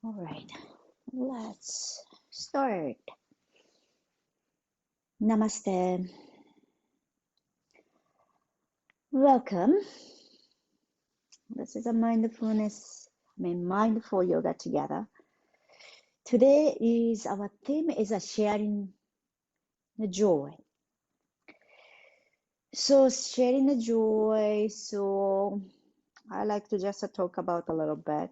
All right, let's start. Namaste. Welcome. This is a mindful yoga together. Today is our theme is a sharing the joy. So sharing the joy. So I like to just talk about a little bit.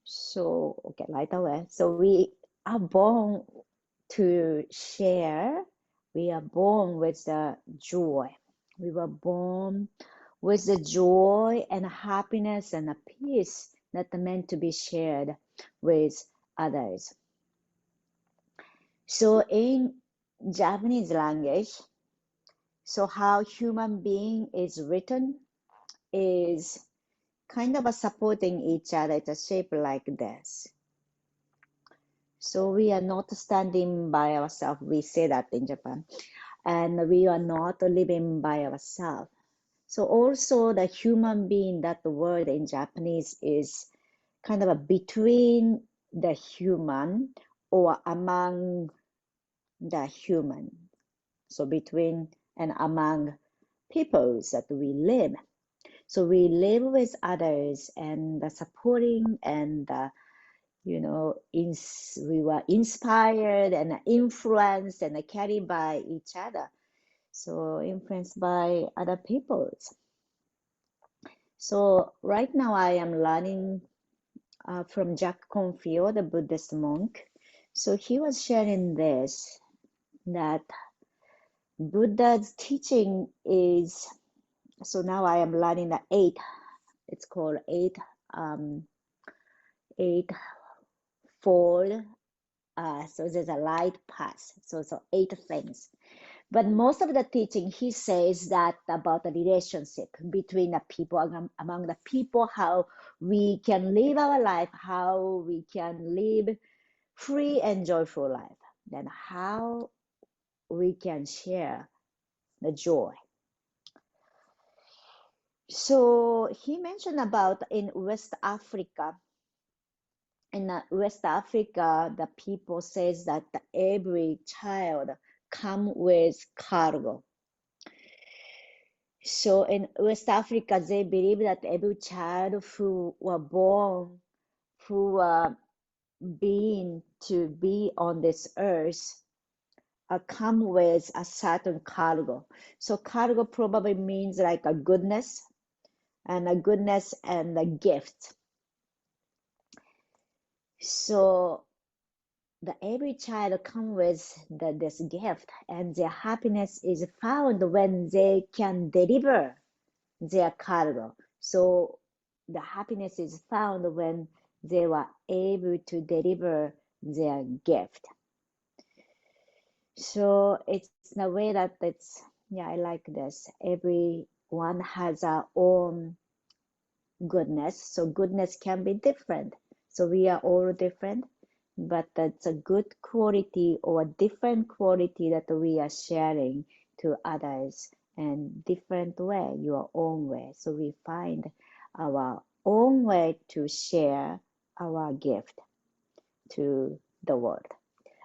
So okay, right away. So we are born to share. We are born with the joy. We were born with the joy and happiness and a peace that are meant to be shared with others. So in Japanese language, so how human being is written is kind of a supporting each other. It's a shape like this. So we are not standing by ourselves. We say that in Japan. And we are not living by ourselves. So also the human being, that the word in Japanese is kind of a between the human or among the human. So between and among peoples that we live. So we live with others and supporting and we were inspired and influenced and carried by each other. So influenced by other peoples. So right now I am learning from Jack Kornfield, a Buddhist monk. So he was sharing this, that Buddha's teaching is, so now I am learning the it's called eightfold. So there's a light path. So 8 things. But most of the teaching, he says that about the relationship between the people, among the people, how we can live our life, how we can live free and joyful life, then how we can share the joy. So he mentioned about in West Africa. In West Africa, the people says that every child come with cargo. So in West Africa, they believe that every child who were born, who were being to be on this earth, come with a certain cargo. So cargo probably means like a goodness and a gift. So every child come with this gift, and their happiness is found when they can deliver their cargo. So the happiness is found when they were able to deliver their gift. So it's in a way that I like this. Everyone has our own goodness. So goodness can be different. So we are all different, but that's a good quality or a different quality that we are sharing to others and different way, your own way. So we find our own way to share our gift to the world.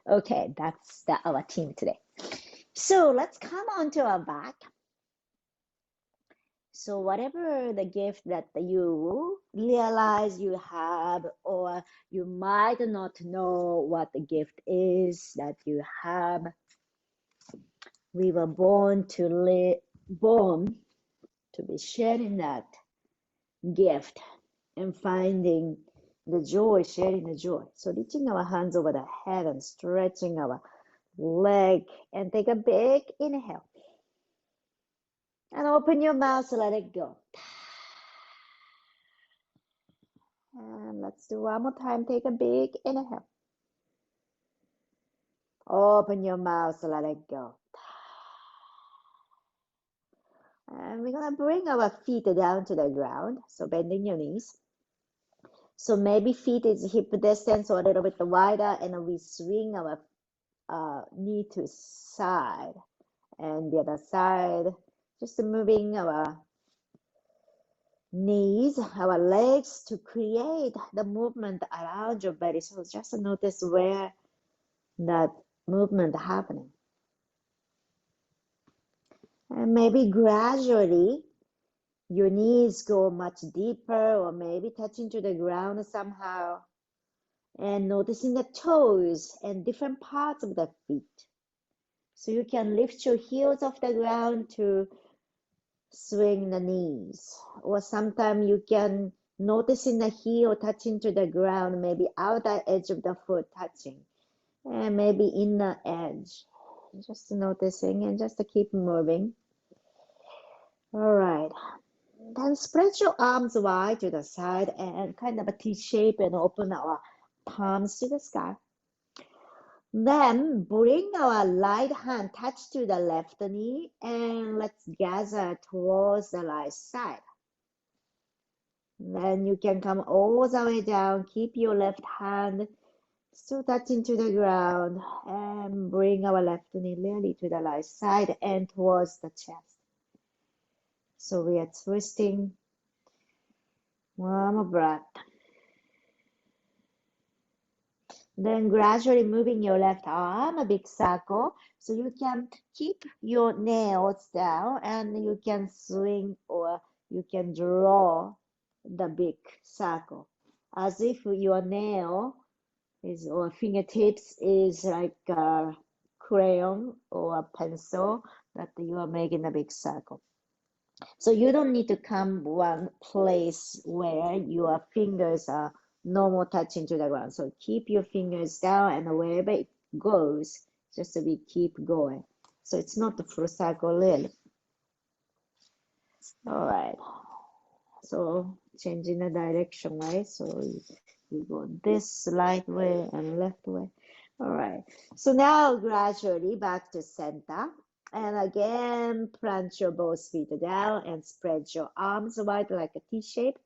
Okay, that's our team today. So let's come on to our back. So whatever the gift that you realize you have, or you might not know what the gift is that you have, we were born to be sharing that gift and finding the joy, sharing the joy. So reaching our hands over the head and stretching our leg and take a big inhale. And open your mouth, let it go. And let's do one more time. Take a big inhale. Open your mouth, let it go. And we're going to bring our feet down to the ground. So bending your knees. So maybe feet is hip distance or a little bit wider, and we swing our knee to side. And the other side, just moving our knees, our legs to create the movement around your body. So just notice where that movement happening. And maybe gradually your knees go much deeper or maybe touching to the ground somehow. And noticing the toes and different parts of the feet. So you can lift your heels off the ground to swing the knees. Or sometimes you can noticing the heel touching to the ground, maybe outer edge of the foot touching. And maybe inner edge. Just noticing and just to keep moving. All right. Then spread your arms wide to the side and kind of a T shape and open our palms to the sky. Then bring our right hand touch to the left knee and let's gather towards the right side. Then you can come all the way down. Keep your left hand still touching to the ground and bring our left knee really to the right side and towards the chest. So we are twisting. One more breath. Then gradually moving your left arm, a big circle. So you can keep your nails down and you can swing or you can draw the big circle as if your nail is or fingertips is like a crayon or a pencil that you are making a big circle. So you don't need to come one place where your fingers are no more touching to the ground. So keep your fingers down and wherever it goes, just we keep going. So it's not the full circle really. All right. So changing the direction, right? So you go this right way and left way. All right. So now gradually back to center. And again, plant your both feet down and spread your arms wide like a T shape.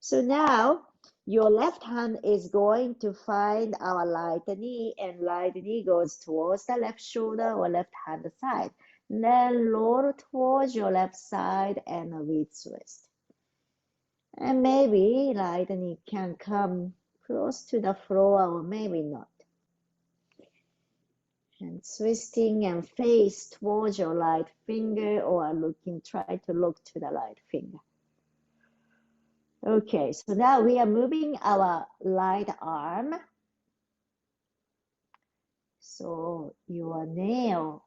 So now your left hand is going to find our right knee and right knee goes towards the left shoulder or left hand side. Then roll towards your left side and we twist. And maybe right knee can come close to the floor or maybe not. And twisting and face towards your right finger or try to look to the right finger. Okay, so now we are moving our right arm. So your nail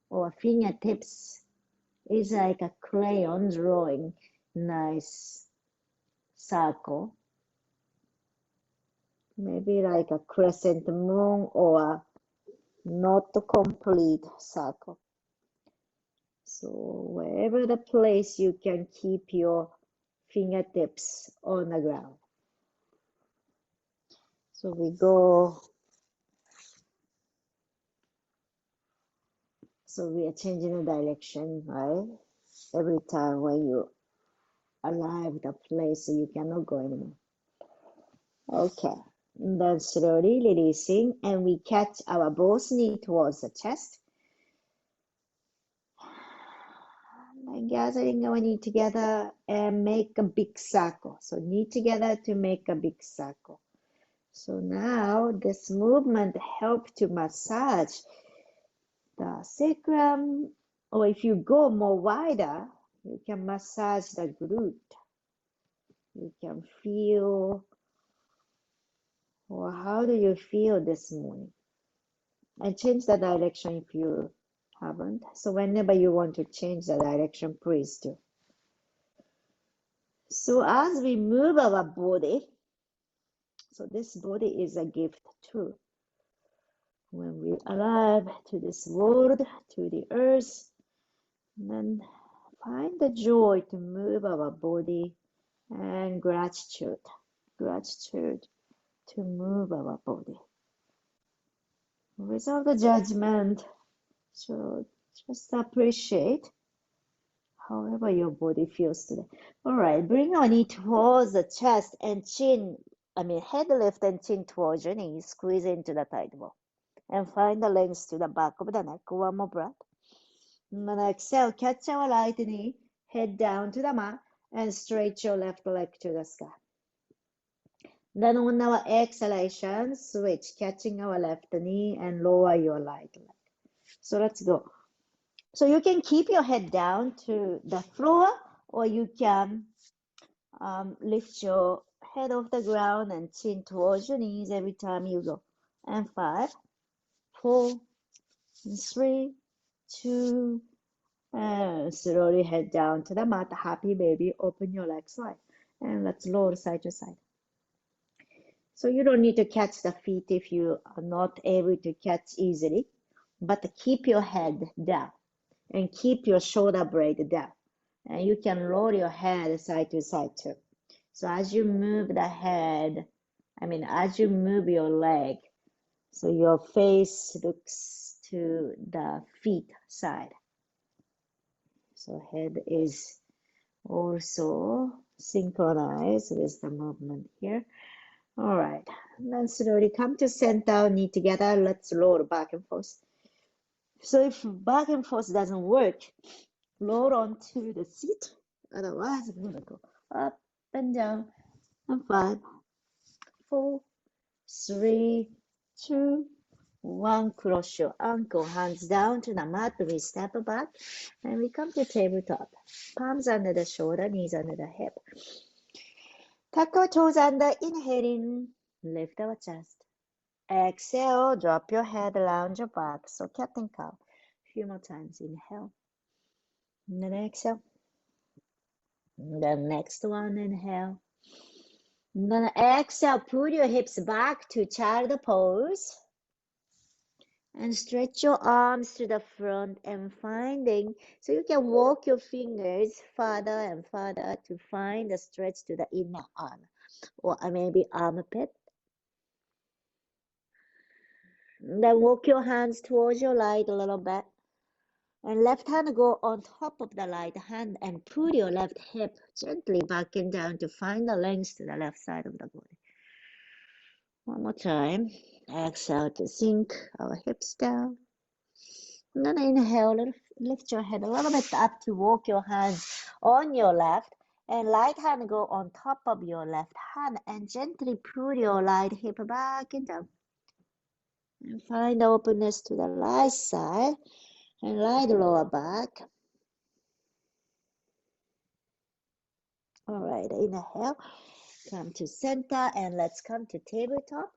or fingertips is like a crayon drawing nice circle. Maybe like a crescent moon or not complete circle. So wherever the place you can keep your fingertips on the ground. So we go. So we are changing the direction, right? Every time when you arrive the place, you cannot go anymore. Okay. Then slowly releasing, and we catch our both knee towards the chest. And gathering our knee together and make a big circle. So knee together to make a big circle. So now this movement helps to massage the sacrum, or if you go more wider, you can massage the glute. You can feel, or how do you feel this morning? And change the direction if you haven't. So whenever you want to change the direction, please do. So as we move our body, so this body is a gift too. When we arrive to this world, to the earth, then find the joy to move our body and gratitude to move our body without the judgment. So just appreciate however your body feels today. All right, bring our knee towards the chest and head lift and chin towards your knee. Squeeze into the tight ball and find the length to the back of the neck. One more breath. And then exhale, catch our right knee, head down to the mat And stretch your left leg to the sky. Then on our exhalation, switch, catching our left knee and lower your right leg. So let's go. So you can keep your head down to the floor, or you can lift your head off the ground and chin towards your knees every time you go. And 5, 4, 3, 2, and slowly head down to the mat. Happy baby, open your legs wide. And let's roll side to side. So you don't need to catch the feet if you are not able to catch easily, but keep your head down and keep your shoulder blade down. And you can roll your head side to side too. So as you move the head, as you move your leg, so your face looks to the feet side. So head is also synchronized with the movement here. All right, then slowly come to center, knee together. Let's roll back and forth. So if back and forth doesn't work, roll onto the seat. Otherwise, I'm gonna go up and down. And 5, 4, 3, 2, 1. Cross your ankle, hands down to the mat. We step back and we come to tabletop. Palms under the shoulder, knees under the hip. Tuck our toes under, inhaling, lift our chest. Exhale, drop your head, lounge your back. So cat and cow. A few more times. Inhale. And then exhale. And the next one, inhale. And then exhale, put your hips back to child pose. And stretch your arms to the front and finding, so you can walk your fingers farther and farther to find the stretch to the inner arm or maybe armpit. Then walk your hands towards your right a little bit. And left hand go on top of the right hand and put your left hip gently back and down to find the length to the left side of the body. One more time. Exhale to sink our hips down. And then inhale, lift your head a little bit up to walk your hands on your left. And right hand go on top of your left hand and gently pull your right hip back and down. And find openness to the right side and right lower back. All right, inhale, come to center and let's come to tabletop.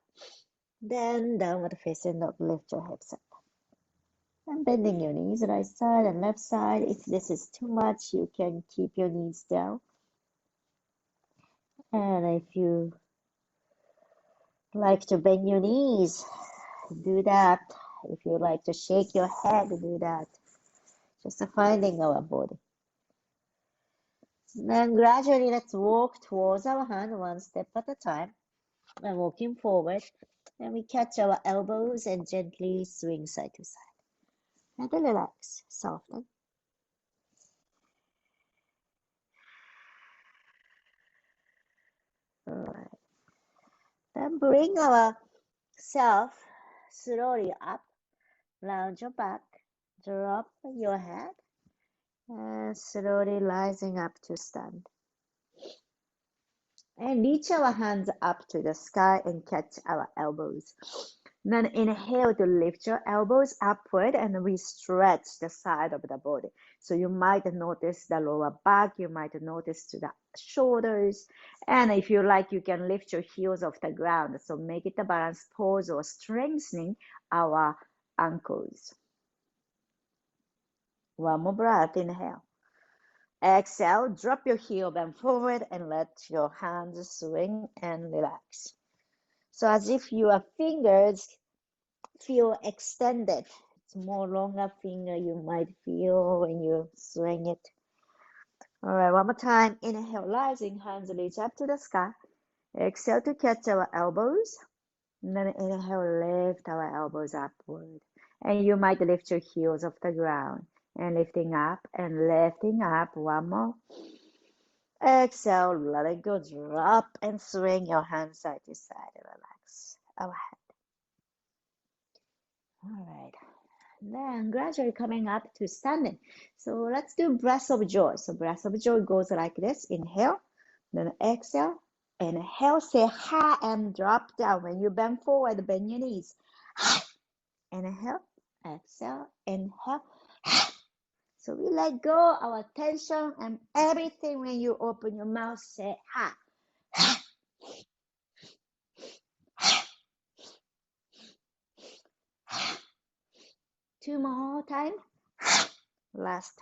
Then downward facing dog, lift your hips up. And bending your knees, right side and left side. If this is too much, you can keep your knees down. And if you like to bend your knees, do that. If you like to shake your head, do that. Just finding our body. Then gradually let's walk towards our hand one step at a time. And walking forward. And we catch our elbows and gently swing side to side. And then relax, soften. All right. Then bring ourselves slowly up, lounge your back, drop your head, and slowly rising up to stand. And reach our hands up to the sky and catch our elbows. Then inhale to lift your elbows upward and we stretch the side of the body. So you might notice the lower back, you might notice to the shoulders. And if you like, you can lift your heels off the ground. So make it a balanced pose or strengthening our ankles. One more breath, inhale. Exhale, drop your heel bend forward and let your hands swing and relax. So as if your fingers feel extended. It's more longer finger you might feel when you swing it. All right, one more time. Inhale, rising, hands reach up to the sky. Exhale to catch our elbows. And then inhale, lift our elbows upward. And you might lift your heels off the ground. And lifting up and lifting up. One more. Exhale, let it go. Drop and swing your hands side to side. Relax our head. All right. Then gradually coming up to standing. So let's do breath of joy. So breath of joy goes like this. Inhale, then exhale. Inhale, say ha and drop down. When you bend forward, bend your knees. Inhale, exhale, inhale. So we let go our tension and everything. When you open your mouth, say ha. Two more time. Last.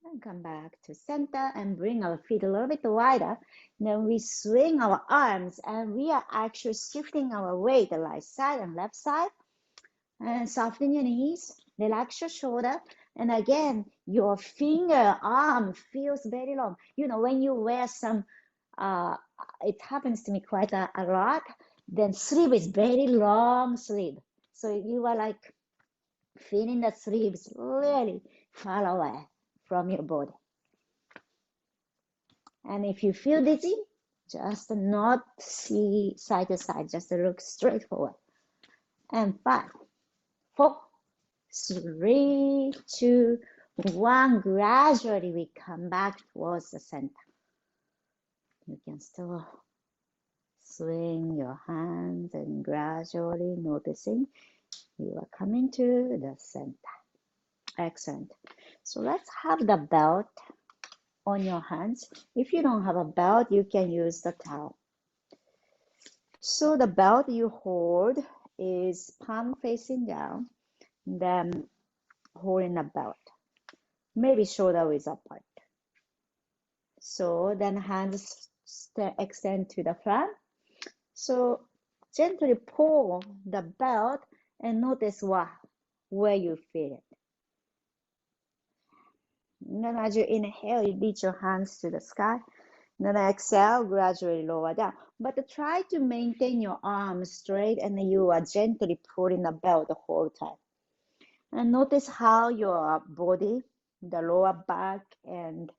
And come back to center and bring our feet a little bit wider. Then we swing our arms and we are actually shifting our weight, the right side and left side. And soften your knees, relax your shoulder. And again, your finger, arm feels very long. You know, when you wear some, it happens to me quite a lot, then sleeve is very long sleeve. So you are like feeling the sleeves really far away from your body. And if you feel dizzy, just not see side to side, just look straight forward. And 5, 4, 3, 2, 1. Gradually we come back towards the center. You can still swing your hands and gradually noticing you are coming to the center. Excellent. So let's have the belt on your hands. If you don't have a belt, you can use the towel. So the belt you hold is palm facing down, then holding a belt, maybe shoulder width apart. So then hands extend to the front. So gently pull the belt and notice where you feel it. And then as you inhale, you reach your hands to the sky. Then exhale, gradually lower down. But try to maintain your arms straight and you are gently pulling the belt the whole time. And notice how your body, the lower back and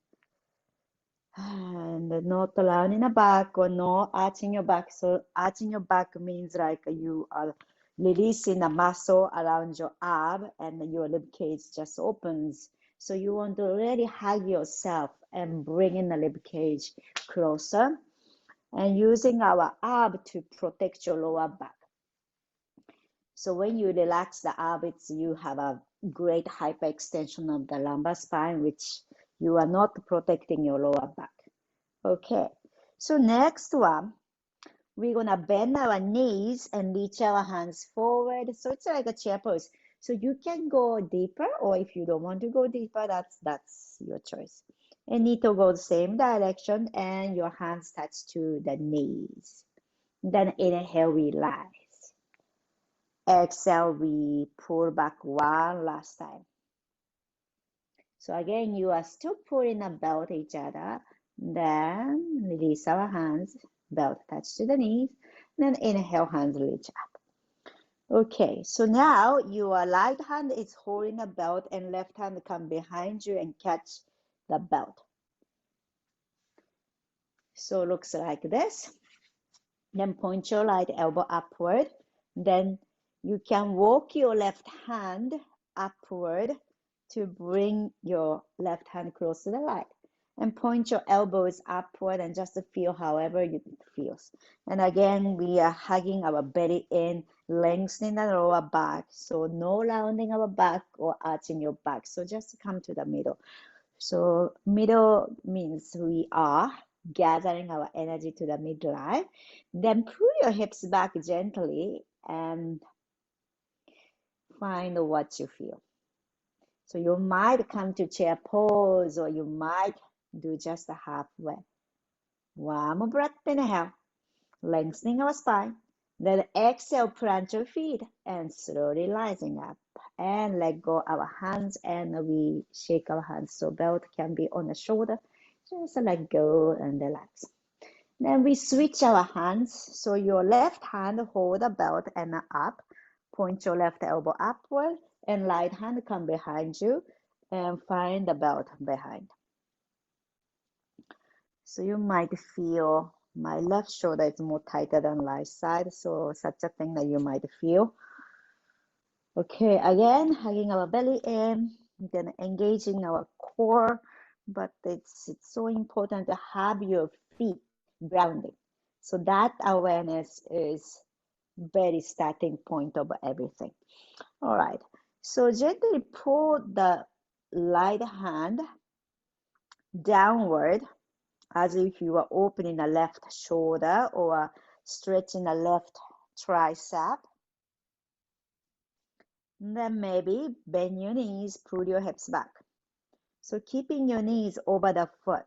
not allowing the back or no arching your back. So arching your back means like you are releasing the muscle around your arm and your rib cage just opens. So you want to really hug yourself and bring in the rib cage closer and using our arm to protect your lower back. So when you relax the arm, you have a great hyperextension of the lumbar spine, which you are not protecting your lower back. Okay, so next one, we're gonna bend our knees and reach our hands forward. So it's like a chair pose. So you can go deeper, or if you don't want to go deeper, that's your choice. And need to go the same direction, and your hands touch to the knees. Then inhale, we rise. Exhale, we pull back one last time. So again, you are still pulling about each other. Then release our hands, belt touch to the knees. Then inhale, hands reach up. Okay, so now your right hand is holding the belt and left hand come behind you and catch the belt. So looks like this. Then point your right elbow upward. Then you can walk your left hand upward to bring your left hand close to the right. And point your elbows upward and just feel however it feels. And again, we are hugging our belly in, lengthening the lower back. So no rounding our back or arching your back. So just come to the middle. So middle means we are gathering our energy to the midline. Then pull your hips back gently and find what you feel. So you might come to chair pose or you might do just a halfway. One more breath, inhale, lengthening our spine. Then exhale, plant your feet and slowly rising up. And let go our hands and we shake our hands so belt can be on the shoulder. Just let go and relax. Then we switch our hands. So your left hand hold the belt and up. Point your left elbow upward and right hand come behind you and find the belt behind. So you might feel My left shoulder is more tighter than right side, so such a thing that you might feel. Okay, again, hugging our belly in, then engaging our core, but it's so important to have your feet grounding. So that awareness is very starting point of everything. All right, so gently pull the right hand downward as if you are opening the left shoulder or stretching the left tricep. Then maybe bend your knees, pull your hips back. So keeping your knees over the foot.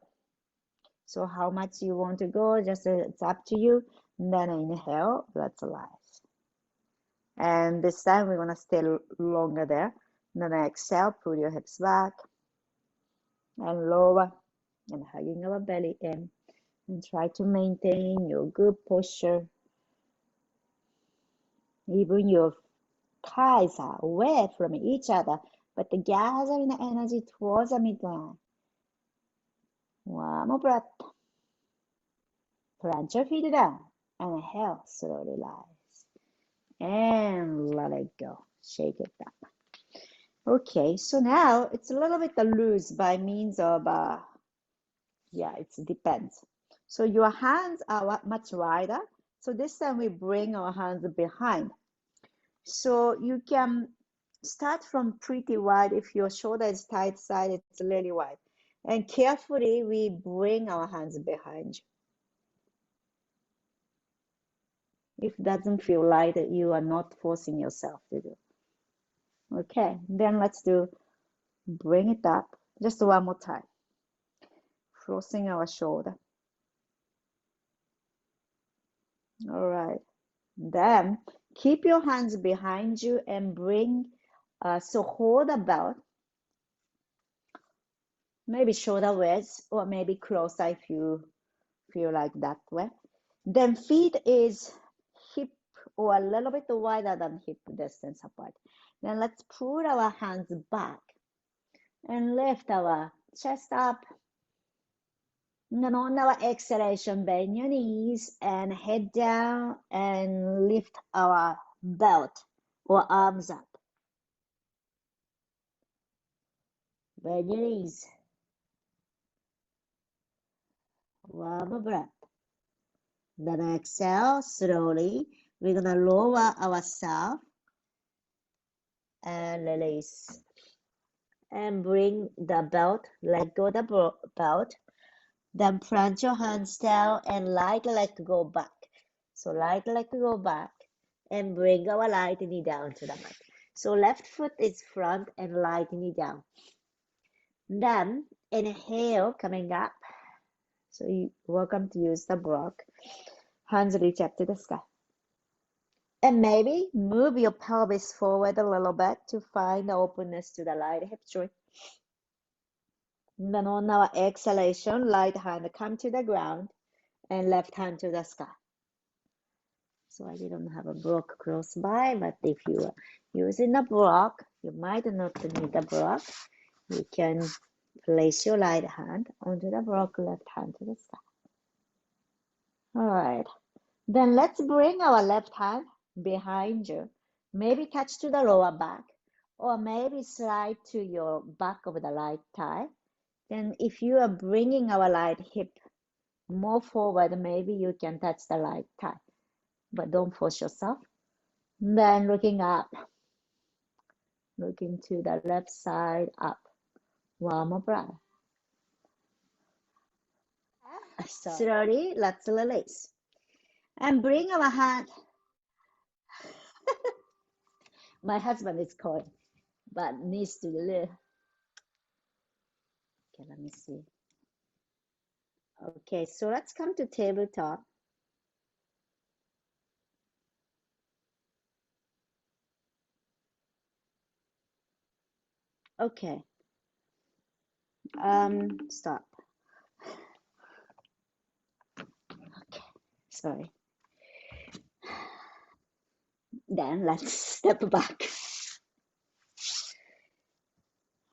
So how much you want to go, just it's up to you. And then inhale, let's rise. And this time we're gonna stay longer there. And then exhale, pull your hips back and lower and hugging our belly in. And try to maintain your good posture. Even your thighs are away from each other, but gathering the energy towards the midline. One more breath. Plant your feet down and inhale, slowly rise. And let it go. Shake it up. Okay, so now it's a little bit loose by means of, it depends. So your hands are much wider. So this time we bring our hands behind. So you can start from pretty wide. If your shoulder is tight side, it's really wide. And carefully we bring our hands behind you. If it doesn't feel light, you are not forcing yourself to do. Okay, then let's do bring it up just one more time. Crossing our shoulder. All right. Then keep your hands behind you and bring, so hold the belt. Maybe shoulder width or maybe closer if you feel like that way. Then feet is hip or a little bit wider than hip distance apart. Then let's pull our hands back and lift our chest up. And then on our exhalation, bend your knees and head down and lift our belt or arms up. Bend your knees. One more breath. Then exhale slowly. We're going to lower ourselves and release. And bring the belt, let go the belt. Then plant your hands down and lightly let go back. So lightly let go back and bring our right knee down to the mat. So left foot is front and right knee down. Then inhale, coming up. So you're welcome to use the block. Hands reach up to the sky. And maybe move your pelvis forward a little bit to find the openness to the right hip joint. And then on our exhalation, right hand come to the ground and left hand to the sky. So I didn't have a block close by, but if you are using a block, you might not need a block. You can place your right hand onto the block, left hand to the sky. All right. Then let's bring our left hand behind you. Maybe touch to the lower back, or maybe slide to your back of the right thigh. Then if you are bringing our right hip more forward, maybe you can touch the right thigh, but don't force yourself. Then looking up, looking to the left side up. One more breath. Slowly, let's release. And bring our hand. My husband is calling, but needs to live. Okay, let me see. Okay, so let's come to tabletop. Okay. Stop. Okay, sorry. Then let's step back.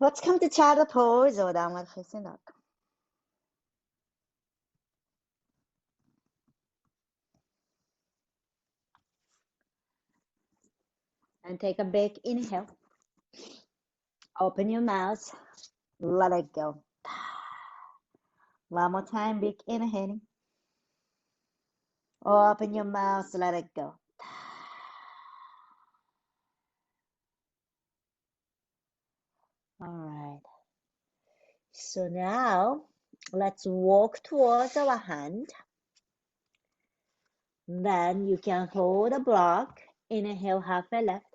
Let's come to child pose or downward facing dog. And take a big inhale. Open your mouth. Let it go. One more time, big inhaling. Open your mouth. Let it go. All right. So now let's walk towards our hand. Then you can hold a block. Inhale halfway left.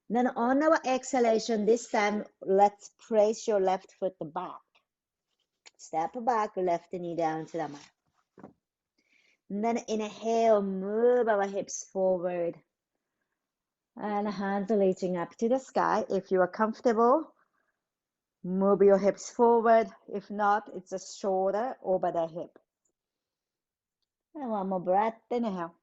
Then on our exhalation, this time, let's place your left foot back. Step back, left knee down to the mat. And then inhale, move our hips forward. And hands reaching up to the sky. If you are comfortable, move your hips forward. If not, it's a shoulder over the hip. And one more breath, inhale.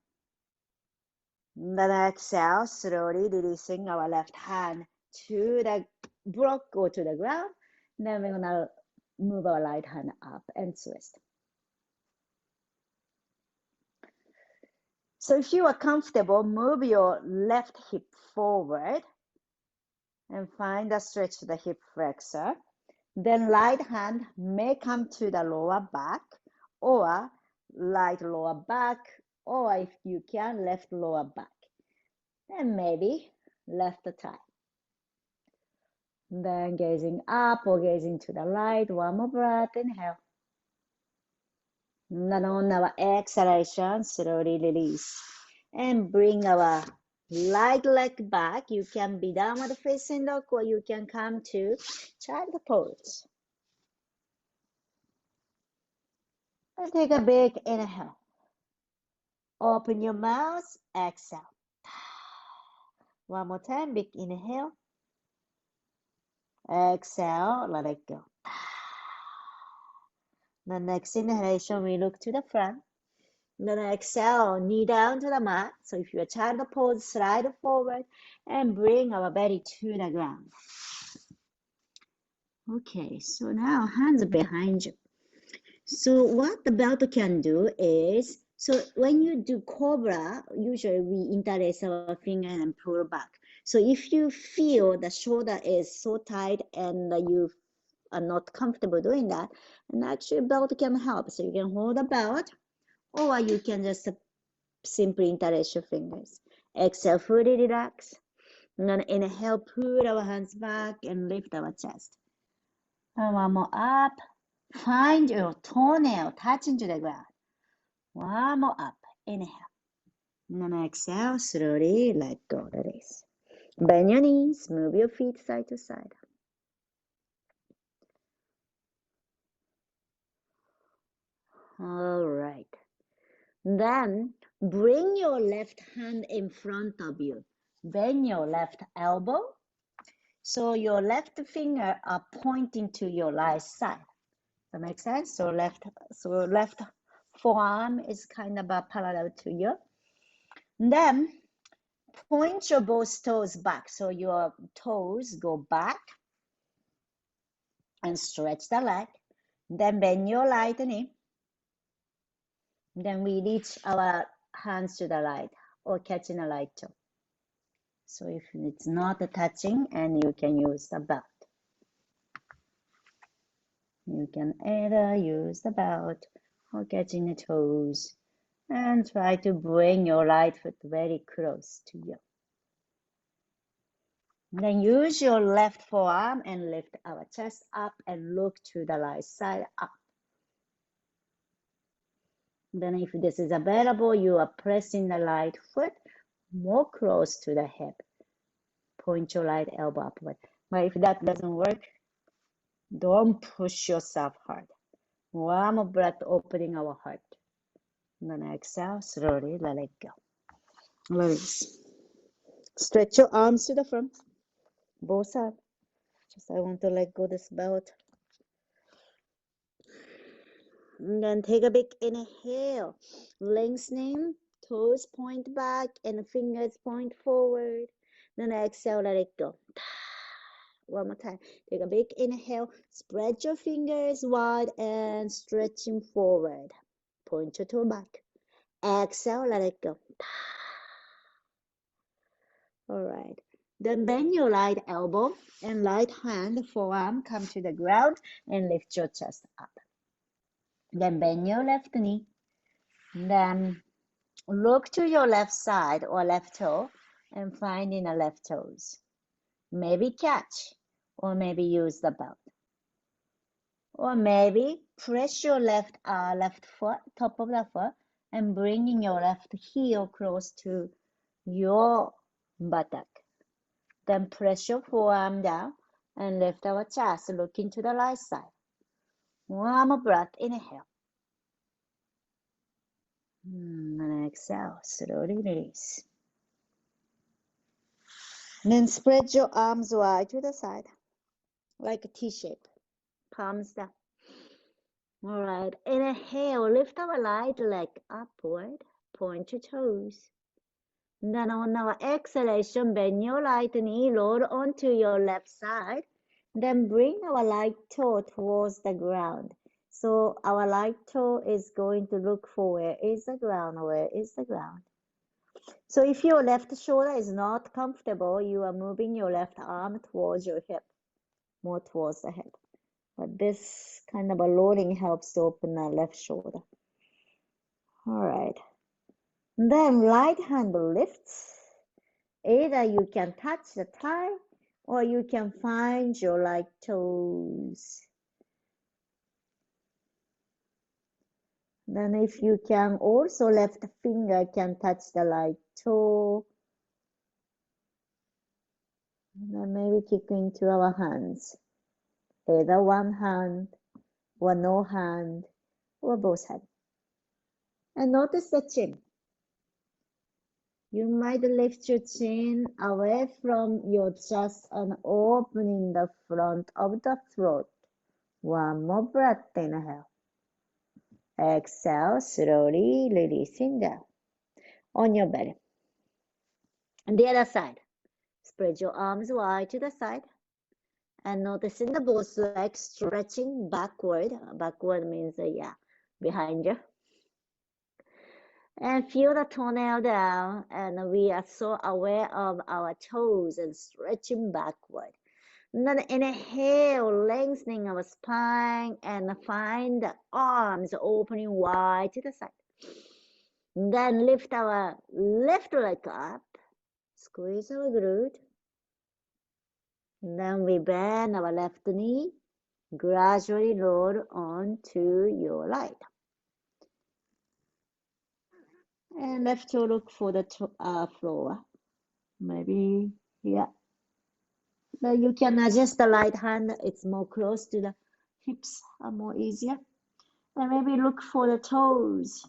Then exhale, slowly releasing our left hand to the block or to the ground. Then we're gonna move our right hand up and twist. So if you are comfortable, move your left hip forward and find a stretch to the hip flexor. Then right hand may come to the lower back or right lower back, or if you can, left lower back. And maybe left thigh. Then gazing up or gazing to the right, one more breath, inhale. Then on our exhalation, slowly release. And bring our right leg back. You can be downward facing dog or you can come to child pose. And take a big inhale. Open your mouth, exhale. One more time, big inhale. Exhale, let it go. The next inhalation, we look to the front. Then exhale, knee down to the mat. So if you're child pose, slide forward and bring our belly to the ground. Okay, so now hands behind you. So what the belt can do is, so when you do cobra, usually we interlace our finger and pull back. So if you feel the shoulder is so tight and you are not comfortable doing that, and actually belt can help. So you can hold the belt, or you can just simply interlace your fingers. Exhale, fully relax. And then inhale, pull our hands back and lift our chest. And one more up. Find your toenail touching to the ground. One more up. Inhale. And then exhale, slowly let go. Release. Bend your knees. Move your feet side to side. All right. Then bring your left hand in front of you. Bend your left elbow. So your left finger are pointing to your right side. That makes sense? So left forearm is kind of parallel to you. Then point your both toes back. So your toes go back and stretch the leg. Then bend your right knee. Then we reach our hands to the right or catching the right toe. So if it's not touching, and you can use the belt. You can either use the belt or catching the toes and try to bring your right foot very close to you. Then use your left forearm and lift our chest up and look to the right side up. Then if this is available, you are pressing the right foot more close to the hip. Point your right elbow upward. But if that doesn't work, don't push yourself hard. One more breath, opening our heart. And then exhale, slowly let it go. Release. Stretch your arms to the front, both sides. Just I want to let go this belt. And then take a big inhale. Lengthening, toes point back and fingers point forward. Then exhale, let it go. One more time. Take a big inhale. Spread your fingers wide and stretching forward. Point your toe back. Exhale, let it go. All right. Then bend your right elbow and right hand, forearm come to the ground and lift your chest up. Then bend your left knee. Then look to your left side or left toe and find in the left toes. Maybe catch or maybe use the belt. Or maybe press your left foot, top of the foot, and bringing your left heel close to your buttock. Then press your forearm down and lift our chest, looking to the right side. One more breath, inhale. And exhale, slowly release. Then spread your arms wide to the side, like a T shape, palms down. All right, inhale, lift our right leg upward, point your toes. Then on our exhalation, bend your right knee, roll onto your left side. Then bring our right toe towards the ground. So our right toe is going to look for where is the ground, where is the ground. So if your left shoulder is not comfortable, you are moving your left arm towards your hip, more towards the hip. But this kind of a loading helps to open the left shoulder. All right. Then right hand lifts. Either you can touch the thigh or you can find your right toes. Then if you can, also left finger can touch the right toe. And then maybe kick into our hands. Either one hand or no hand or both hands. And notice the chin. You might lift your chin away from your chest and opening the front of the throat. One more breath, inhale. Exhale, slowly releasing down on your belly. And the other side. Spread your arms wide to the side. And noticing the both legs stretching backward. Backward means, behind you. And feel the toenail down, and we are so aware of our toes and stretching backward. And then inhale, lengthening our spine, and find the arms opening wide to the side. And then lift our left leg up, squeeze our glute. And then we bend our left knee, gradually roll onto your right. And left toe look for the floor. Maybe here. Then you can adjust the right hand. It's more close to the hips, more easier. And maybe look for the toes.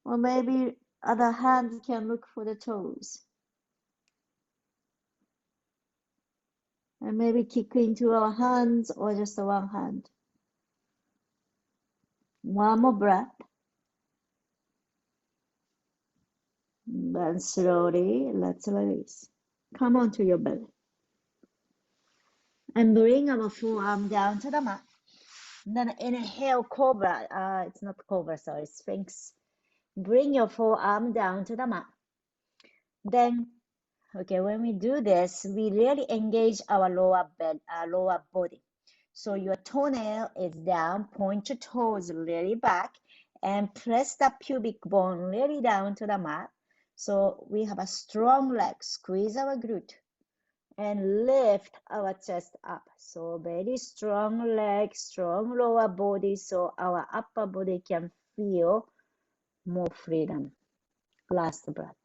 Or maybe other hand can look for the toes. And maybe kick into our hands or just one hand. One more breath. Then slowly, let's release. Come onto your belly. And bring our forearm down to the mat. Then inhale, cobra. It's not cobra, sorry, Sphinx. Bring your forearm down to the mat. Then, when we do this, we really engage our lower body. So your toenail is down, point your toes really back, and press the pubic bone really down to the mat. So we have a strong leg, squeeze our glute, and lift our chest up. So very strong leg, strong lower body, so our upper body can feel more freedom. Last breath.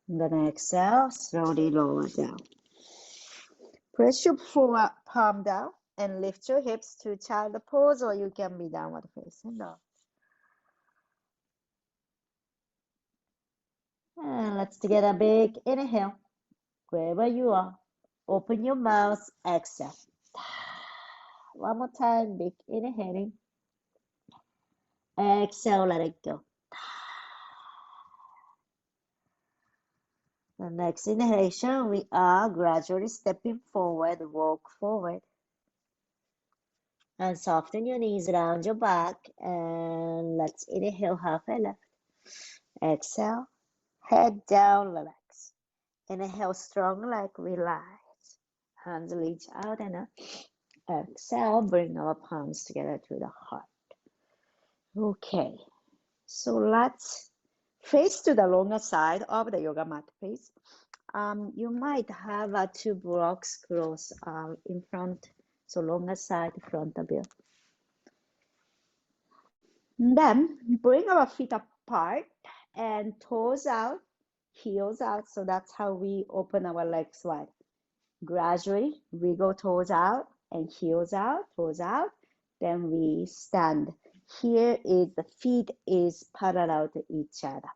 Then exhale, slowly lower down. Press your forward palm down and lift your hips to child pose, or you can be downward facing dog. And let's get a big inhale. Wherever you are, open your mouth, exhale. One more time, big inhaling. Exhale, let it go. The next inhalation, we are gradually stepping forward, walk forward. And soften your knees around your back. And let's inhale halfway left. Exhale, head down, relax. Inhale, strong leg, relax. Hands reach out and exhale, bring our palms together to the heart. Okay, so let's face to the longer side of the yoga mat, please. You might have two blocks close in front, so longer side front of you. And then bring our feet apart and toes out, heels out. So that's how we open our legs wide. Gradually, we go toes out and heels out, toes out. Then we stand. Here is the feet is parallel to each other.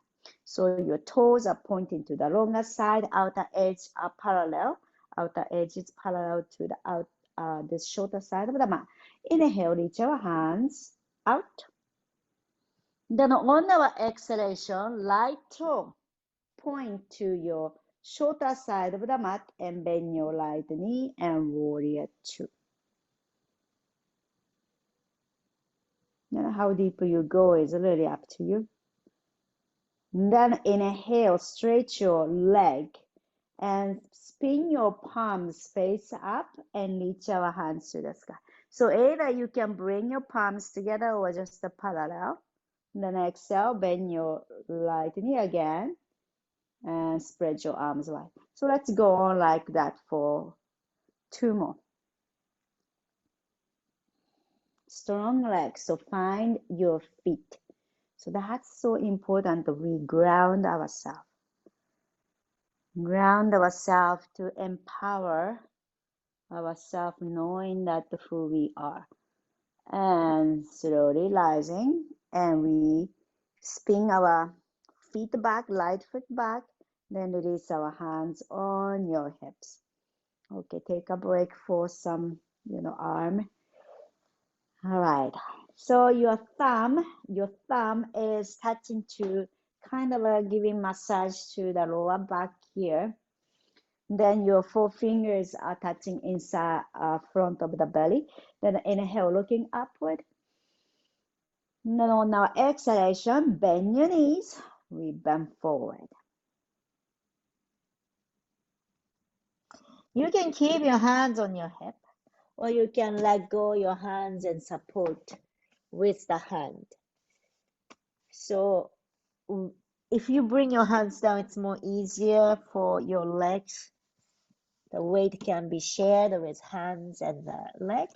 So your toes are pointing to the longer side, outer edge are parallel. Outer edge is parallel to the shorter side of the mat. Inhale, reach our hands out. Then on our exhalation, right toe point to your shorter side of the mat and bend your right knee and warrior two. How deep you go is really up to you. Then inhale, stretch your leg and spin your palms face up and reach our hands to the sky. So either you can bring your palms together or just parallel. Then exhale, bend your right knee again and spread your arms wide. So let's go on like that for two more. Strong legs, so find your feet. So that's so important that we ground ourselves. Ground ourselves to empower ourselves, knowing that who we are. And slowly rising, and we spin our feet back, right foot back, then release our hands on your hips. Okay, take a break for some, arm. All right. So your thumb is touching to kind of giving massage to the lower back here. Then your four fingers are touching inside front of the belly. Then inhale, looking upward. Then on our exhalation, bend your knees. We bend forward. You can keep your hands on your hip, or you can let go your hands and support with the hand. So if you bring your hands down, it's more easier for your legs. The weight can be shared with hands and the leg.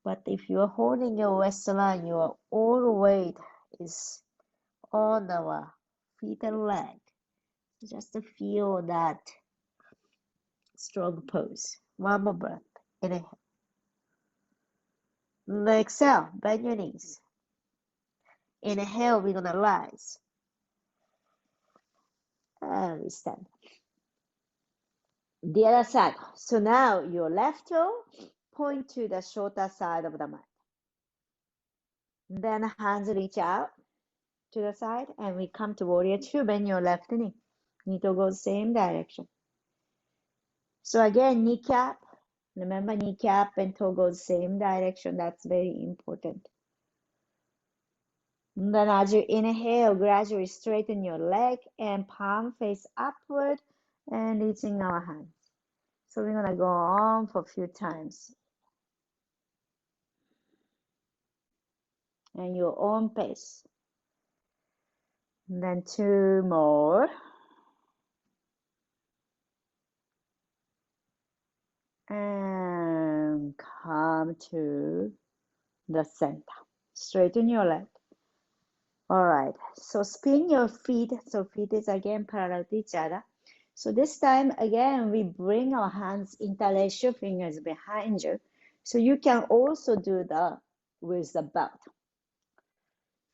But if you're holding your waistline, your all weight is on our feet and leg. Just to feel that strong pose. One more breath. Inhale. Exhale, bend your knees. Inhale, we're gonna rise. And we stand. The other side. So now your left toe point to the shorter side of the mat. Then hands reach out to the side and we come to warrior two, bend your left knee. Knee toe goes same direction. So again, kneecap. Remember, kneecap and toe goes same direction. That's very important. And then as you inhale, gradually straighten your leg and palm face upward and reaching our hands. So we're gonna go on for a few times. And your own pace. And then two more. And come to the center. Straighten your leg. All right, so spin your feet. So feet is again parallel to each other. So this time again, we bring our hands, interlace your fingers behind you. So you can also do that with the belt.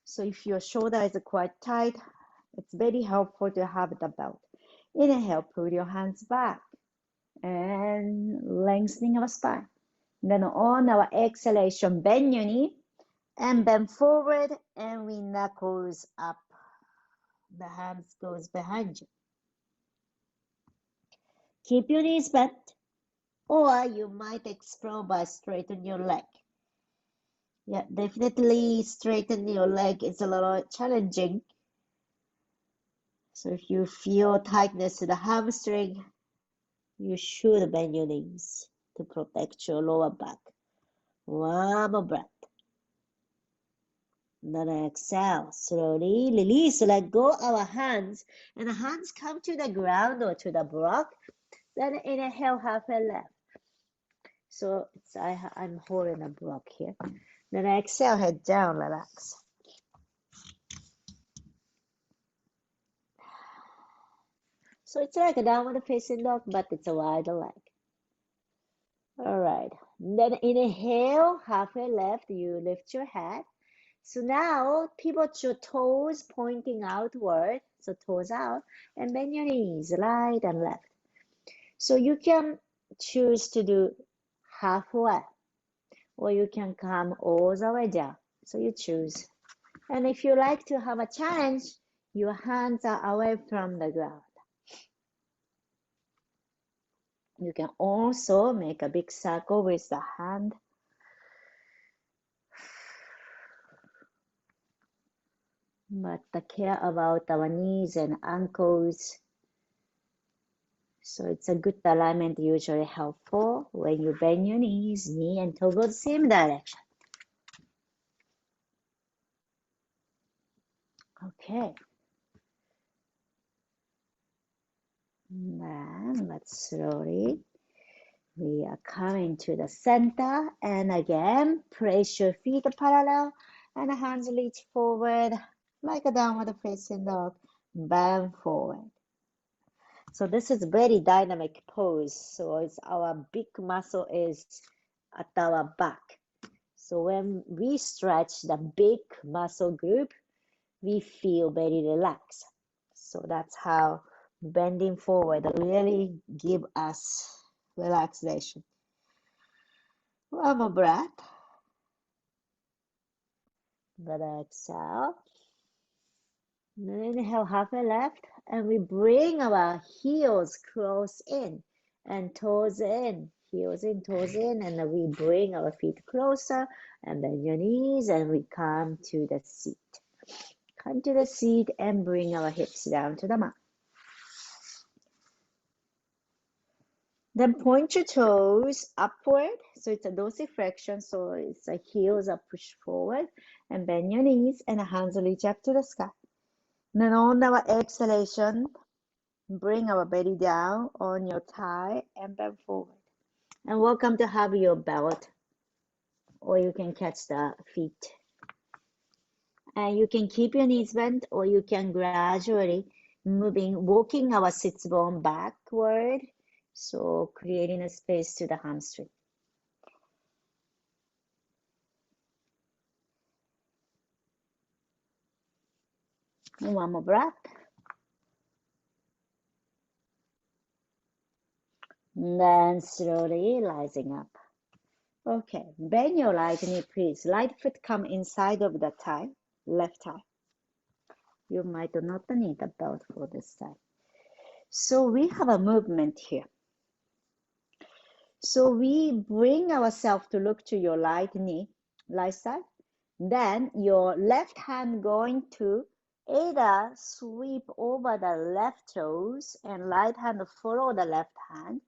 So if your shoulder is quite tight, it's very helpful to have the belt. Inhale, put your hands back and lengthening our spine. Then on our exhalation, bend your knee and bend forward and we knuckles up. The hands goes behind you. Keep your knees bent, or you might explore by straighten your leg. Yeah, definitely straighten your leg is a little challenging. So if you feel tightness to the hamstring, You should bend your knees to protect your lower back. One more breath. Then exhale, slowly release, let go our hands, and the hands come to the ground or to the block. Then inhale, halfway left. So I'm holding a block here. Then exhale, head down, relax. So it's like a downward facing dog, but it's a wider leg. All right. Then inhale, halfway left, you lift your head. So now pivot your toes pointing outward, so toes out, and bend your knees right and left. So you can choose to do halfway, or you can come all the way down. So you choose. And if you like to have a challenge, your hands are away from the ground. You can also make a big circle with the hand. But care about our knees and ankles. So it's a good alignment, usually helpful when you bend your knees, knee and toe go the same direction. Okay. Then let's slowly, we are coming to the center, and again, place your feet parallel and hands reach forward like a downward facing dog, bend forward. So this is very dynamic pose. So it's our big muscle is at our back. So when we stretch the big muscle group, we feel very relaxed. So that's how bending forward really give us relaxation. One more breath. Then exhale. Then inhale, halfway left, and we bring our heels close in and toes in, heels in, toes in, and then we bring our feet closer and bend your knees, and we come to the seat. Come to the seat and bring our hips down to the mat. Then point your toes upward, so it's a dorsiflexion, so it's the heels are pushed forward, and bend your knees and the hands reach up to the sky. Then on our exhalation, bring our belly down on your thigh and bend forward. And welcome to have your belt, or you can catch the feet. And you can keep your knees bent, or you can gradually walking our sits bone backward, so creating a space to the hamstring. And one more breath. And then slowly rising up. Okay, bend your right knee, please. Right foot come inside of the thigh, left thigh. You might not need a belt for this side. So we have a movement here. So we bring ourselves to look to your right knee, right side. Then your left hand going to either sweep over the left toes and right hand follow the left hand.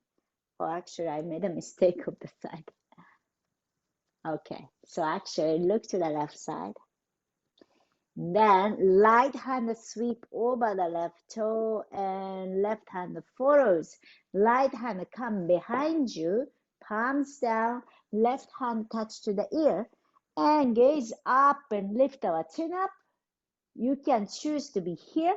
Or actually, I made a mistake of the side. Okay, so actually look to the left side. Then right hand sweep over the left toe and left hand follows. Right hand come behind you, palms down, left hand touch to the ear, and gaze up and lift our chin up. You can choose to be here,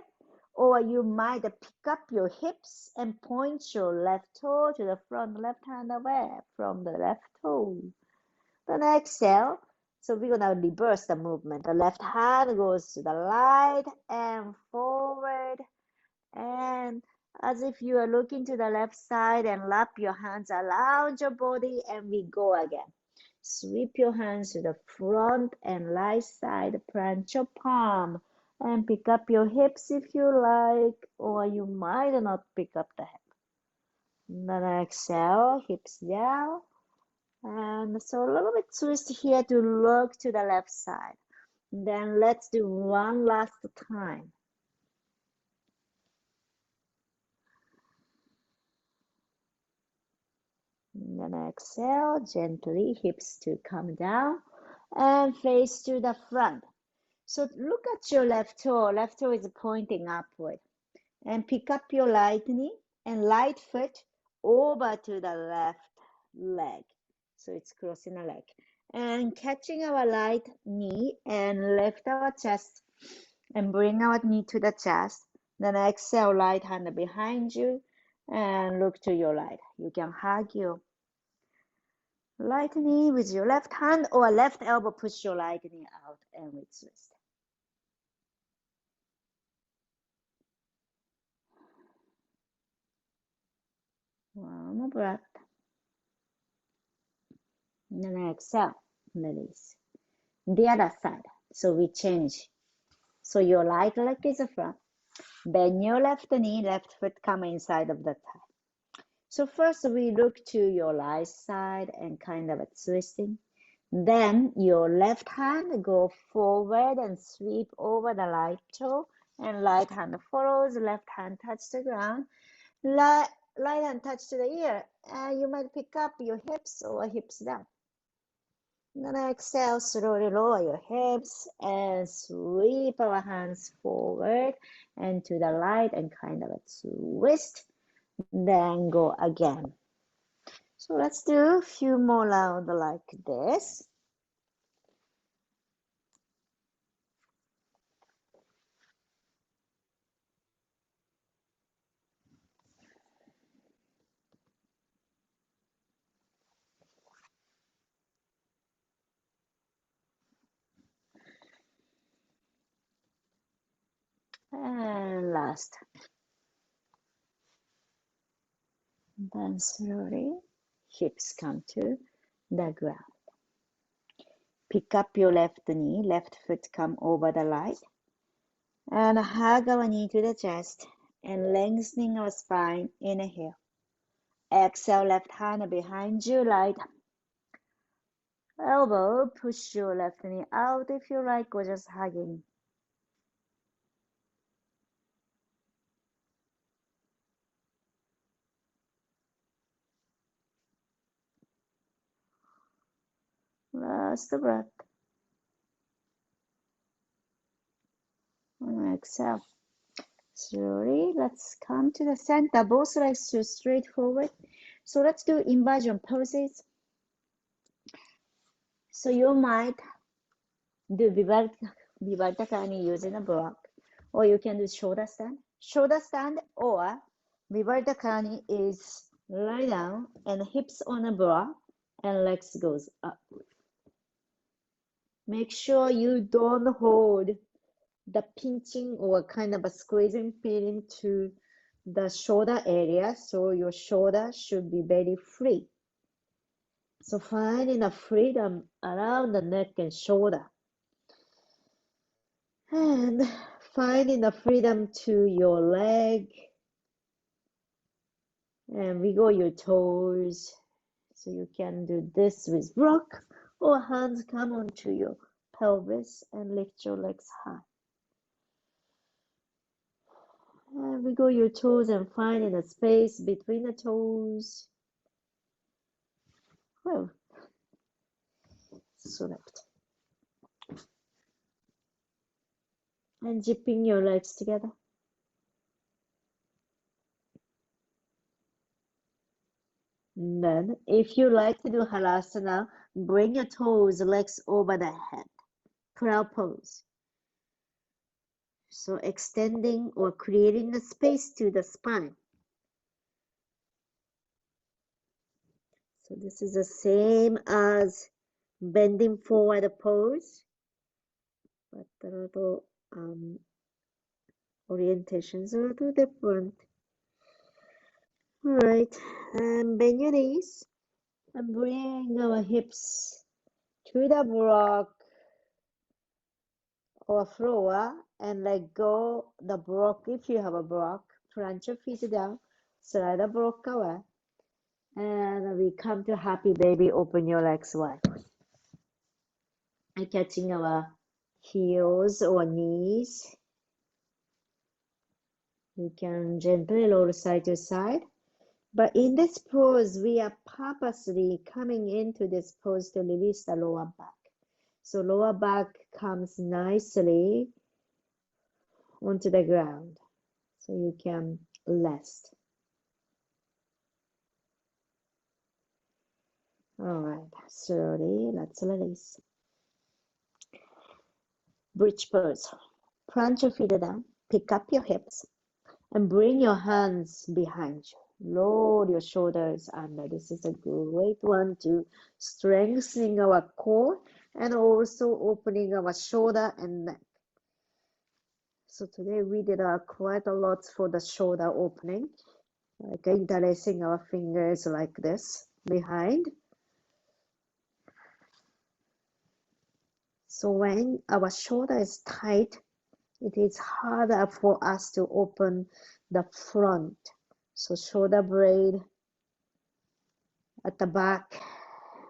or you might pick up your hips and point your left toe to the front, left hand away from the left toe. Then exhale. So we're gonna reverse the movement. The left hand goes to the right and forward, and as if you are looking to the left side, and wrap your hands around your body, and we go again. Sweep your hands to the front and right side, plant your palm, and pick up your hips if you like, or you might not pick up the hip. Then exhale, hips down. And so a little bit twist here to look to the left side. Then let's do one last time. Then exhale, gently, hips to come down and face to the front. So look at your left toe. Left toe is pointing upward. And pick up your right knee and right foot over to the left leg. So it's crossing the leg. And catching our right knee and lift our chest and bring our knee to the chest. Then exhale, right hand behind you and look to your right. You can hug your right knee with your left hand or left elbow, push your right knee out and we twist. One more breath. And then exhale, release. The other side. So we change. So your right leg is the front. Bend your left knee, left foot come inside of the thigh. So first we look to your right side and kind of a twisting. Then your left hand go forward and sweep over the right toe and right hand follows, left hand touch the ground, right hand touch to the ear. And you might pick up your hips or hips down. Then exhale, slowly lower your hips and sweep our hands forward and to the right and kind of a twist. Then go again. So let's do a few more rounds like this. And last. Then slowly, hips come to the ground. Pick up your left knee, left foot come over the right. And hug our knee to the chest and lengthening our spine. Inhale. Exhale, left hand behind you, right elbow. Push your left knee out if you like, or just hugging. Last breath. And exhale. Slowly, let's come to the center. Both legs to straight forward. So let's do inversion poses. So you might do Vivarta Kani using a block, or you can do shoulder stand. Shoulder stand or Vivarta Kani is lie down and hips on a block and legs goes up. Make sure you don't hold the pinching or kind of a squeezing feeling to the shoulder area, so your shoulder should be very free. So finding a freedom around the neck and shoulder. And finding the freedom to your leg and wiggle your toes. So you can do this with rock or hands come onto your pelvis and lift your legs high. And wiggle your toes and finding a space between the toes. Well, select. And zipping your legs together. And then, if you like to do halasana, bring your toes, legs over the head. Crow pose. So extending or creating a space to the spine. So this is the same as bending forward pose, but the little orientations are a little different. All right, and bend your knees and bring our hips to the block or floor and let go the block if you have a block. Plant your feet down, slide the block away, and we come to happy baby. Open your legs wide. And catching our heels or knees. You can gently roll side to side But in this pose, we are purposely coming into this pose to release the lower back. So lower back comes nicely onto the ground. So you can rest. All right, slowly, let's release. Bridge pose. Plant your feet down, pick up your hips, and bring your hands behind you. Lower your shoulders under. This is a great one to strengthening our core and also opening our shoulder and neck. So today we did quite a lot for the shoulder opening, like interlacing our fingers like this behind. So when our shoulder is tight, it is harder for us to open the front. So shoulder blade at the back,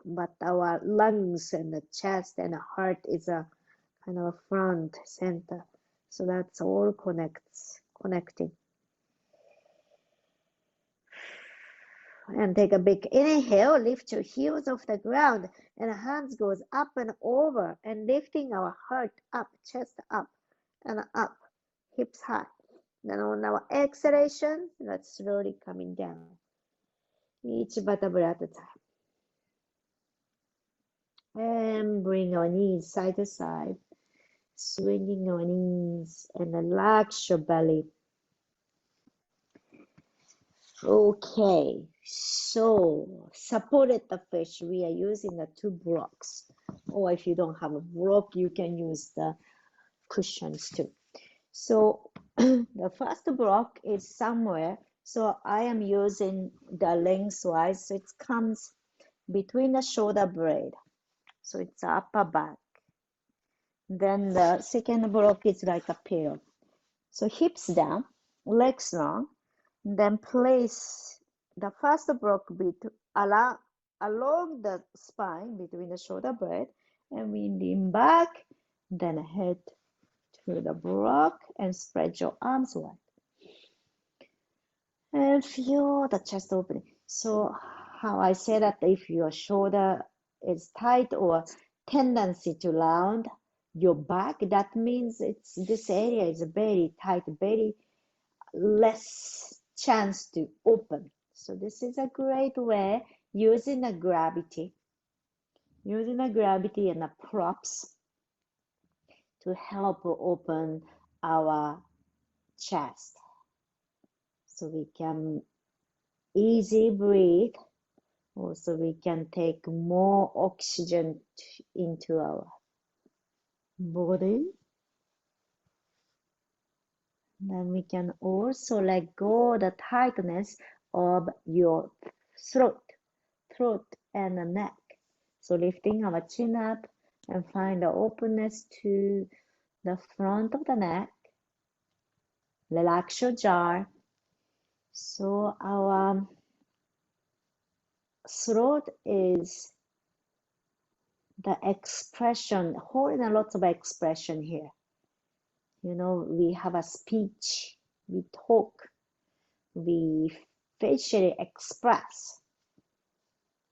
but our lungs and the chest and the heart is a kind of a front center. So that's all connecting. And take a big inhale, lift your heels off the ground, and hands goes up and over, and lifting our heart up, chest up, and up, hips high. Then on our exhalation, let's slowly coming down. Each vertebra at a time. And bring our knees side to side, swinging our knees and relax your belly. Okay, so supported the fish, we are using the 2 blocks. Or if you don't have a block, you can use the cushions too. So the first block is somewhere. So I am using the lengthwise. So it comes between the shoulder blade. So it's upper back. Then the second block is like a pillow. So hips down, legs long. Then place the first block along the spine between the shoulder blade, and we lean back, then head to the block and spread your arms wide. And feel the chest opening. So how I say that if your shoulder is tight or tendency to round your back, that means this area is very tight, very less chance to open. So this is a great way using the gravity and the props to help open our chest. So we can easy breathe. Also, we can take more oxygen into our body. Then we can also let go the tightness of your throat and the neck. So lifting our chin up and find the openness to the front of the neck. Relax your jaw. So our throat is the expression, holding a lot of expression here. You know, we have a speech, we talk, we facially express,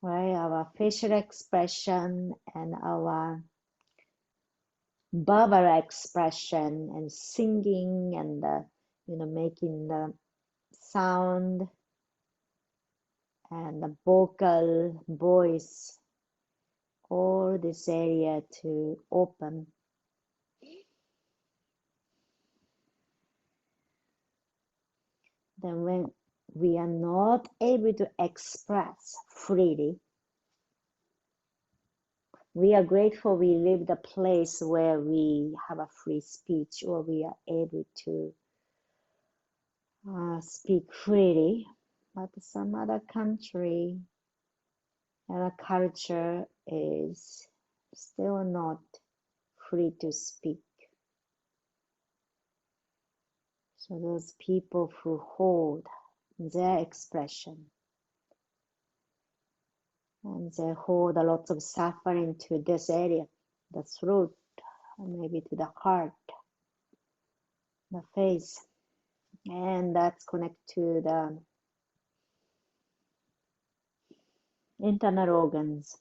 right? Our facial expression and our verbal expression and singing and making the sound and the vocal voice, all this area to open. Then when we are not able to express freely, we are grateful we live the place where we have a free speech or we are able to speak freely. But some other country and a culture is still not free to speak. So those people who hold their expression and they hold a lot of suffering to this area, the throat, or maybe to the heart, the face, and that's connected to the internal organs.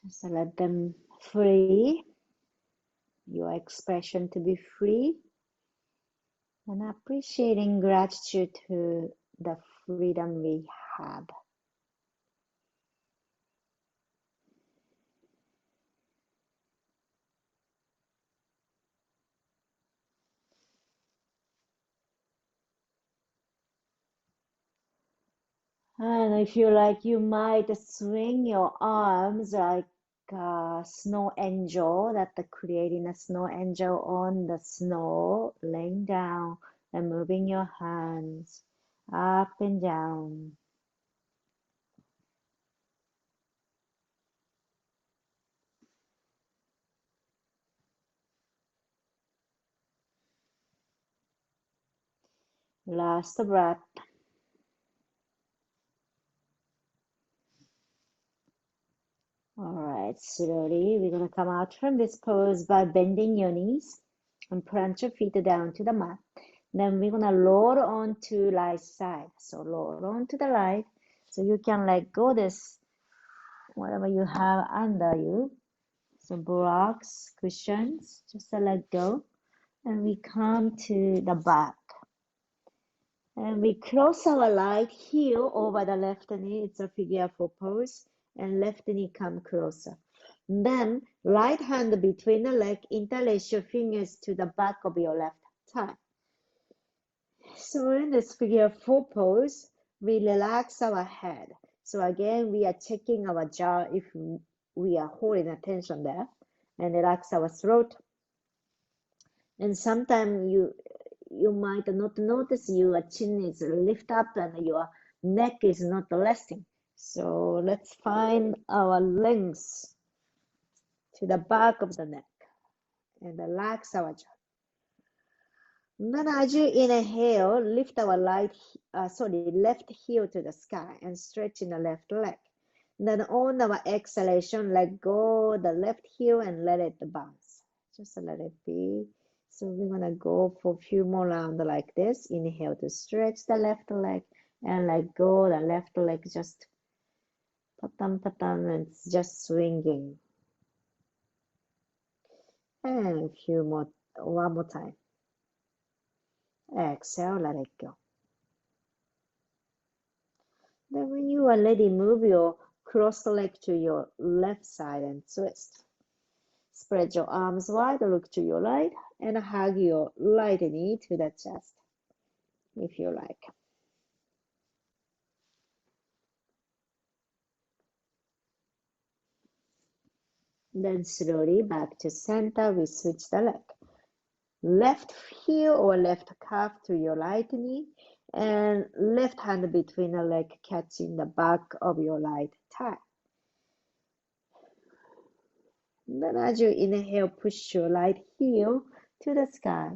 Just let them free, your expression to be free, and appreciating gratitude to the freedom we have. And if you like, you might swing your arms like a snow angel, that creating a snow angel on the snow, laying down and moving your hands up and down. Last breath. All right, slowly we're gonna come out from this pose by bending your knees and plant your feet down to the mat. Then we're gonna roll onto right side. So roll onto the right. So you can let go this whatever you have under you. So blocks, cushions, just let go. And we come to the back. And we cross our right heel over the left knee. It's a figure four pose. And left knee come closer. Then right hand between the leg, interlace your fingers to the back of your left thigh. So in this figure four pose, we relax our head. So again, we are checking our jaw if we are holding attention there, and relax our throat. And sometimes you might not notice your chin is lift up and your neck is not resting. So let's find our length to the back of the neck and relax our jaw. Then as you inhale, lift our left heel to the sky and stretch in the left leg. Then on our exhalation, let go the left heel and let it bounce. Just let it be. So we're gonna go for a few more rounds like this. Inhale to stretch the left leg and let go the left leg, just patam patam, and it's just swinging. And a few more, one more time. Exhale, let it go. Then when you are ready, move your cross leg to your left side and twist. Spread your arms wide, look to your right, and hug your right knee to the chest, if you like. Then slowly back to center, we switch the leg. Left heel or left calf to your right knee, and left hand between the leg catching the back of your right thigh. Then as you inhale, push your right heel to the sky.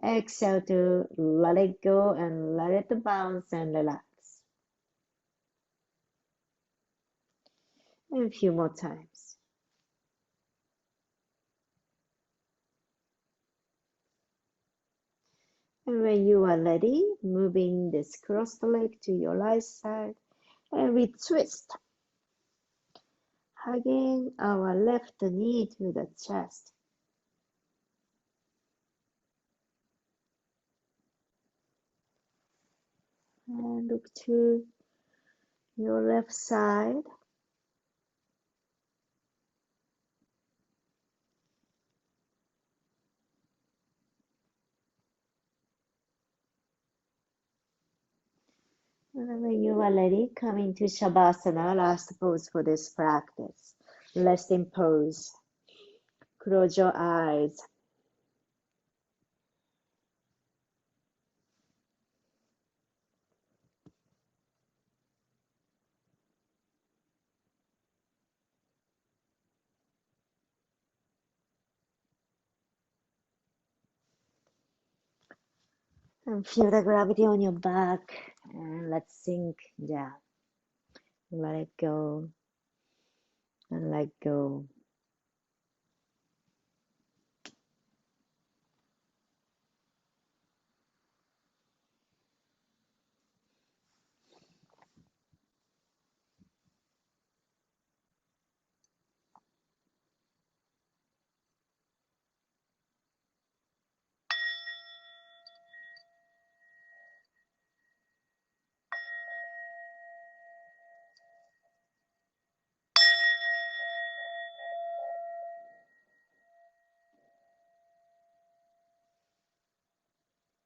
Exhale to let it go and let it bounce and relax. And a few more times. And when you are ready, moving this crossed leg to your right side, and we twist, hugging our left knee to the chest. And look to your left side. And when you are ready, come into Shavasana, last pose for this practice. Resting pose. Close your eyes. And feel the gravity on your back. And let's sink down. Let it go. And let go.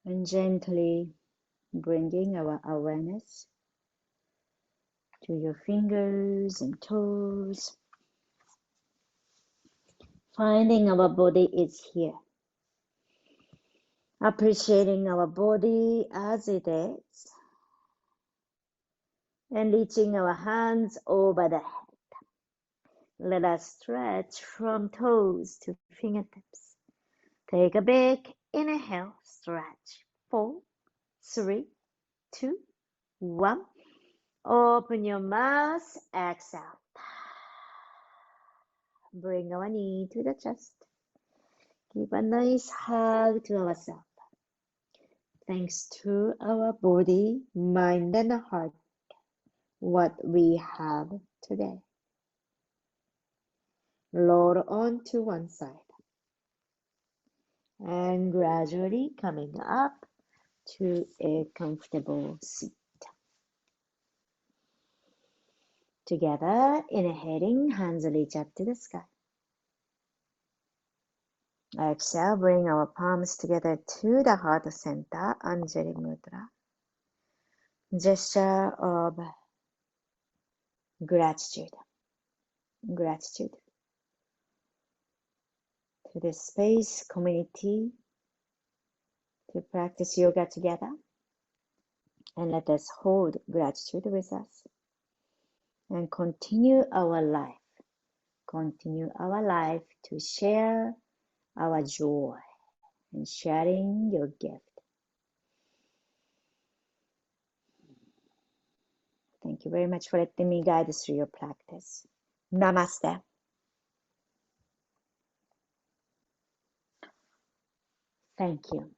And gently bringing our awareness to your fingers and toes, finding our body is here, appreciating our body as it is, and reaching our hands over the head. Let us stretch from toes to fingertips. Take a big inhale, stretch. 4, 3, 2, 1. Open your mouth, exhale. Bring our knee to the chest. Give a nice hug to ourselves. Thanks to our body, mind, and heart, what we have today. Lower onto one side and gradually coming up to a comfortable seat. Together, inhaling, hands reach up to the sky. Exhale, bring our palms together to the heart center, Anjali Mudra. Gesture of gratitude. Gratitude to the space community to practice yoga together. And let us hold gratitude with us and continue our life. Continue our life to share our joy and sharing your gift. Thank you very much for letting me guide us through your practice. Namaste. Thank you.